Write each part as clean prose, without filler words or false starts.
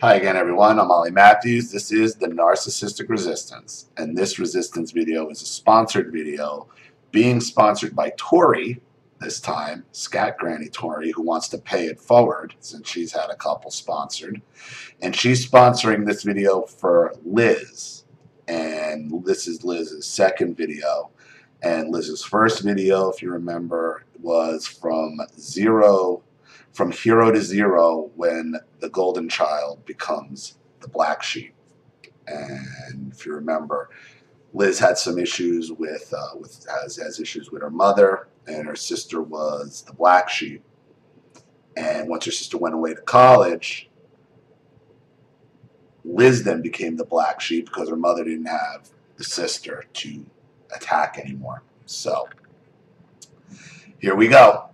Hi again, everyone. I'm Ollie Matthews. This is the Narcissistic Resistance, and this resistance video is a sponsored video being sponsored by Tori this time, Scat Granny Tori, who wants to pay it forward since she's had a couple sponsored. And she's sponsoring this video for Liz, and this is Liz's second video. And Liz's first video, if you remember, was from hero to zero when the golden child becomes the black sheep. And if you remember, Liz had some issues has issues with her mother, and her sister was the black sheep. And once her sister went away to college, Liz then became the black sheep because her mother didn't have the sister to attack anymore. So here we go.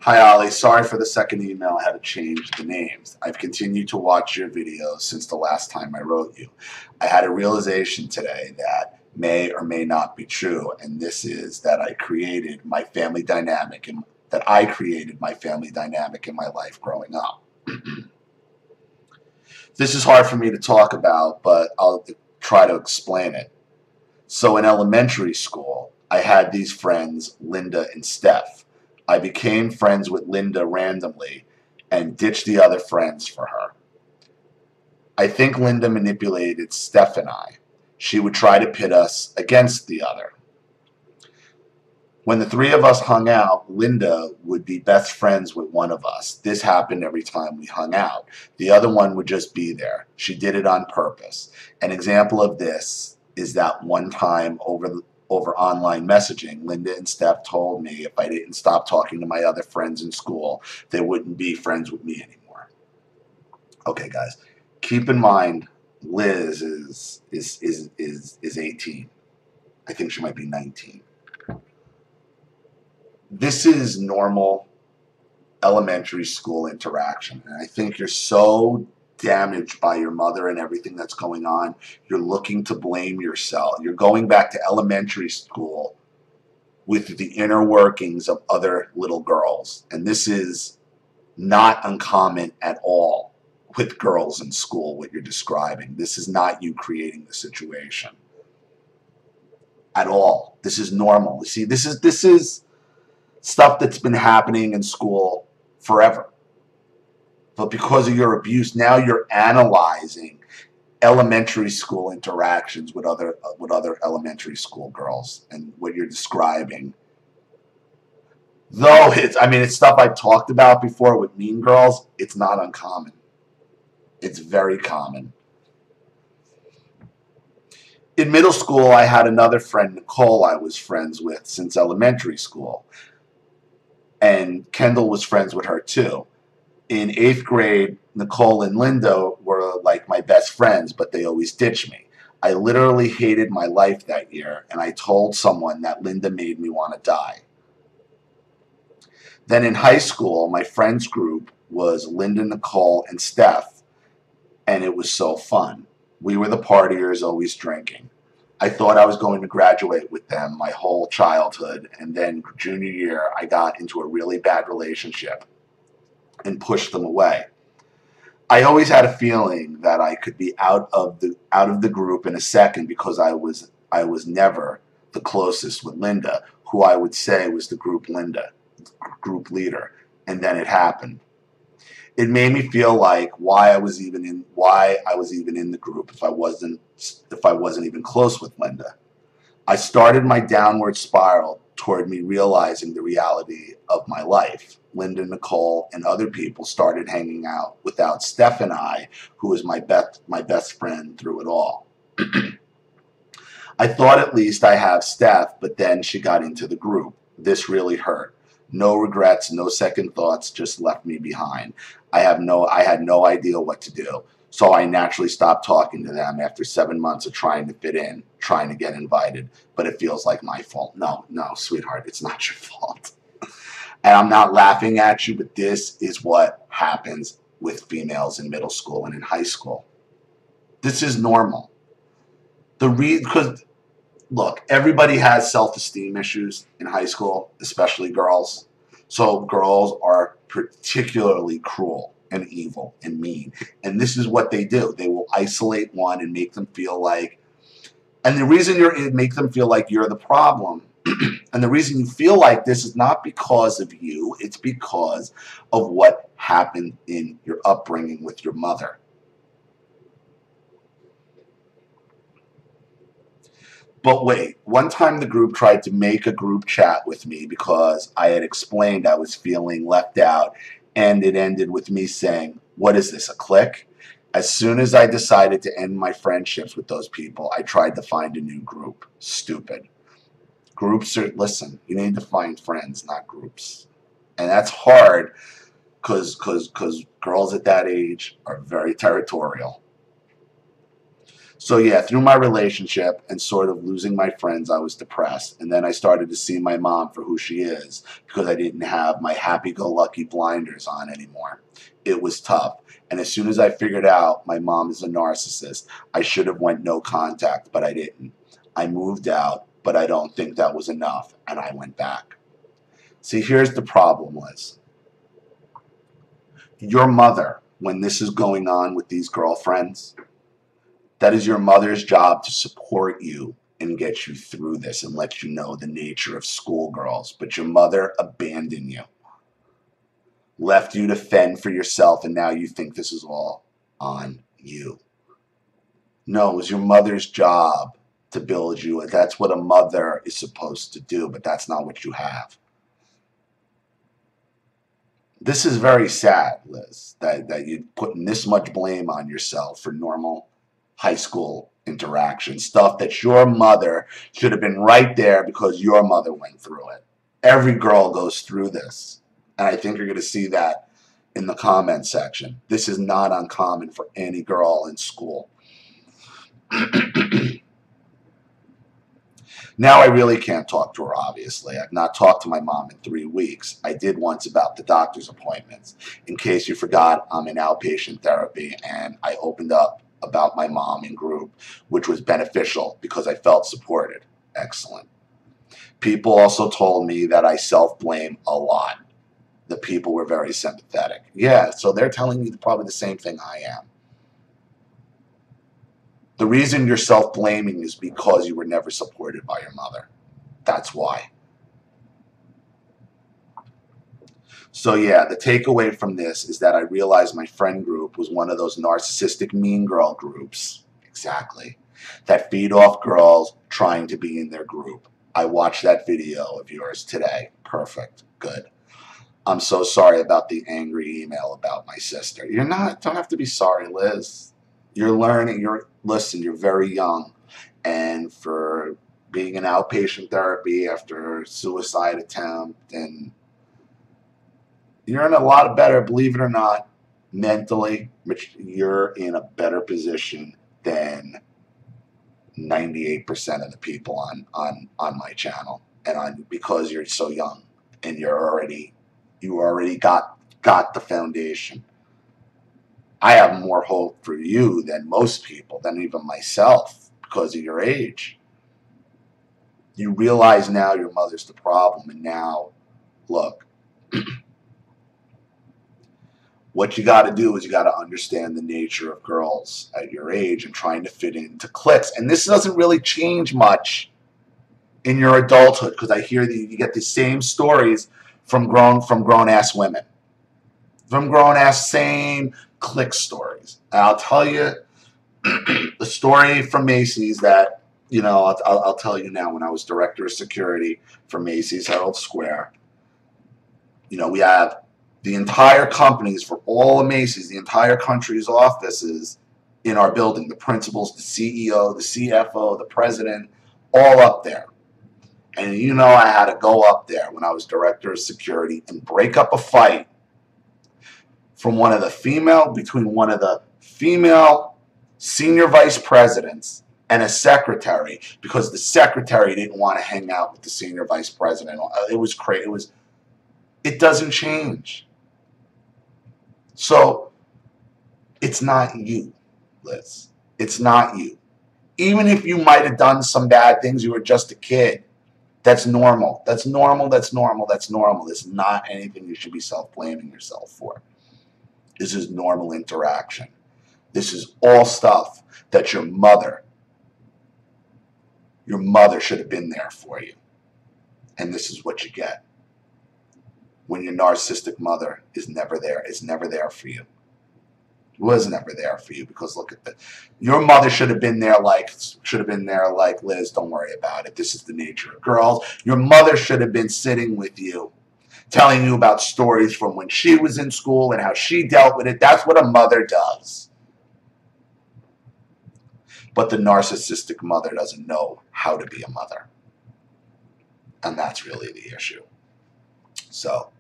Hi Ollie, sorry for the second email. I had to change the names. I've continued to watch your videos since the last time I wrote you. I had a realization today that may or may not be true, and this is that I created my family dynamic in my life growing up. This is hard for me to talk about, but I'll try to explain it. So in elementary school, I had these friends, Linda and Steph. I became friends with Linda randomly and ditched the other friends for her. I think Linda manipulated Steph and I. She would try to pit us against the other. When the three of us hung out, Linda would be best friends with one of us. This happened every time we hung out. The other one would just be there. She did it on purpose. An example of this is that one time over online messaging, Linda and Steph told me if I didn't stop talking to my other friends in school, they wouldn't be friends with me anymore. Okay, guys, keep in mind Liz is 18. I think she might be 19. This is normal elementary school interaction, and I think you're so damaged by your mother and everything that's going on, you're looking to blame yourself. You're going back to elementary school with the inner workings of other little girls. And this is not uncommon at all with girls in school, what you're describing. This is not you creating the situation at all. This is normal. You see, this is stuff that's been happening in school forever. But because of your abuse, now you're analyzing elementary school interactions with other elementary school girls and what you're describing. Though it's stuff I've talked about before with Mean Girls, it's not uncommon. It's very common. In middle school, I had another friend, Nicole, I was friends with since elementary school. And Kendall was friends with her too. In 8th grade, Nicole and Linda were like my best friends, but they always ditched me. I literally hated my life that year, and I told someone that Linda made me want to die. Then in high school, my friends group was Linda, Nicole, and Steph, and it was so fun. We were the partiers, always drinking. I thought I was going to graduate with them my whole childhood, and then junior year, I got into a really bad relationship and pushed them away. I always had a feeling that I could be out of the group in a second because I was never the closest with Linda, who I would say was the group leader, and then it happened. It made me feel like why I was even in the group if I wasn't even close with Linda. I started my downward spiral toward me realizing the reality of my life. Linda, Nicole, and other people started hanging out without Steph and I, who was my best friend through it all. I thought at least I have Steph, but then she got into the group. This really hurt. No regrets, no second thoughts, just left me behind. I had no idea what to do. So I naturally stopped talking to them after 7 months of trying to fit in, trying to get invited. But it feels like my fault. No, sweetheart, it's not your fault. And I'm not laughing at you, but this is what happens with females in middle school and in high school. This is normal. Because, look, everybody has self-esteem issues in high school, especially girls. So girls are particularly cruel and evil and mean. And this is what they do. They will isolate one and make them feel like, and the reason it makes them feel like you're the problem, and the reason you feel like this is not because of you, it's because of what happened in your upbringing with your mother. But wait, one time the group tried to make a group chat with me because I had explained I was feeling left out, and it ended with me saying, "What is this, a clique?" As soon as I decided to end my friendships with those people, I tried to find a new group. Stupid. Groups are, listen, you need to find friends, not groups. And that's hard because girls at that age are very territorial. So yeah, through my relationship and sort of losing my friends, I was depressed. And then I started to see my mom for who she is because I didn't have my happy-go-lucky blinders on anymore. It was tough. And as soon as I figured out my mom is a narcissist, I should have went no contact, but I didn't. I moved out, but I don't think that was enough, and I went back. See, here's the problem, Liz. Your mother, when this is going on with these girlfriends, that is your mother's job to support you and get you through this and let you know the nature of schoolgirls. But your mother abandoned you, left you to fend for yourself, and now you think this is all on you. No, it was your mother's job to build you. That's what a mother is supposed to do, but that's not what you have. This is very sad, Liz, that you're putting this much blame on yourself for normal high school interaction, stuff that your mother should have been right there because your mother went through it. Every girl goes through this, and I think you're going to see that in the comment section. This is not uncommon for any girl in school. Now I really can't talk to her, obviously. I've not talked to my mom in 3 weeks. I did once about the doctor's appointments. In case you forgot, I'm in outpatient therapy, and I opened up about my mom in group, which was beneficial because I felt supported. Excellent. People also told me that I self-blame a lot. The people were very sympathetic. Yeah, so they're telling me probably the same thing I am. The reason you're self-blaming is because you were never supported by your mother. That's why. So yeah, the takeaway from this is that I realized my friend group was one of those narcissistic mean girl groups, exactly, that feed off girls trying to be in their group. I watched that video of yours today. Perfect. Good. I'm so sorry about the angry email about my sister. Don't have to be sorry, Liz. You're learning, listen, you're very young, and for being in outpatient therapy after a suicide attempt, and you're in a lot of better, believe it or not, mentally, you're in a better position than 98% of the people on my channel, and because you're so young and you already got the foundation. I have more hope for you than most people, than even myself, because of your age. You realize now your mother's the problem, and now, look, what you got to do is you got to understand the nature of girls at your age and trying to fit into cliques. And this doesn't really change much in your adulthood, because I hear that you get the same stories from grown-ass women. From grown-ass, same clique stories. And I'll tell you the story from Macy's that, I'll tell you now. When I was director of security for Macy's Herald Square, we have the entire companies for all of Macy's, the entire country's offices in our building, the principals, the CEO, the CFO, the president, all up there. And I had to go up there when I was director of security and break up a fight between one of the female senior vice presidents and a secretary, because the secretary didn't want to hang out with the senior vice president. It was crazy. It doesn't change. So it's not you, Liz. It's not you. Even if you might have done some bad things, you were just a kid. That's normal. That's normal. That's normal. That's normal. It's not anything you should be self-blaming yourself for. This is normal interaction. This is all stuff that your mother should have been there for you. And this is what you get when your narcissistic mother is never there for you. Was never there for you, because look at your mother should have been there like Liz, don't worry about it. This is the nature of girls. Your mother should have been sitting with you, telling you about stories from when she was in school and how she dealt with it. That's what a mother does. But the narcissistic mother doesn't know how to be a mother. And that's really the issue. So,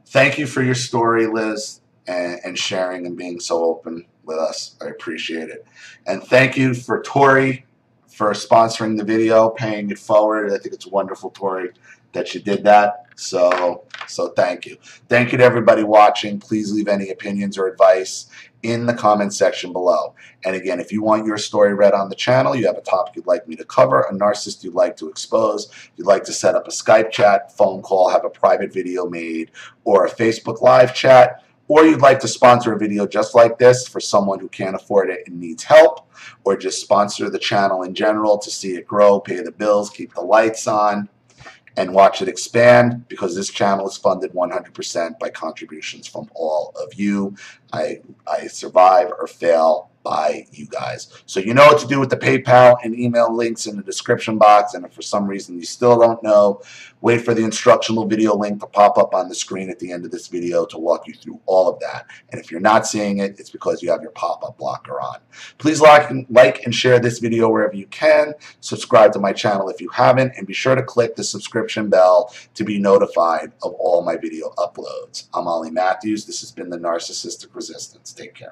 thank you for your story, Liz, and sharing and being so open with us. I appreciate it. And thank you for Tori for sponsoring the video, paying it forward. I think it's wonderful, Tori, that you did that. So thank you. Thank you to everybody watching. Please leave any opinions or advice in the comment section below. And again, if you want your story read on the channel, you have a topic you'd like me to cover, a narcissist you'd like to expose, you'd like to set up a Skype chat, phone call, have a private video made, or a Facebook live chat, or you'd like to sponsor a video just like this for someone who can't afford it and needs help, or just sponsor the channel in general to see it grow, pay the bills, keep the lights on, and watch it expand, because this channel is funded 100% by contributions from all of you. I survive or fail by you guys. So you know what to do with the PayPal and email links in the description box, and if for some reason you still don't know, wait for the instructional video link to pop up on the screen at the end of this video to walk you through all of that. And if you're not seeing it, it's because you have your pop-up blocker on. Please like and share this video wherever you can. Subscribe to my channel if you haven't, and be sure to click the subscription bell to be notified of all my video uploads. I'm Ollie Matthews. This has been the Narcissistic Resistance. Take care.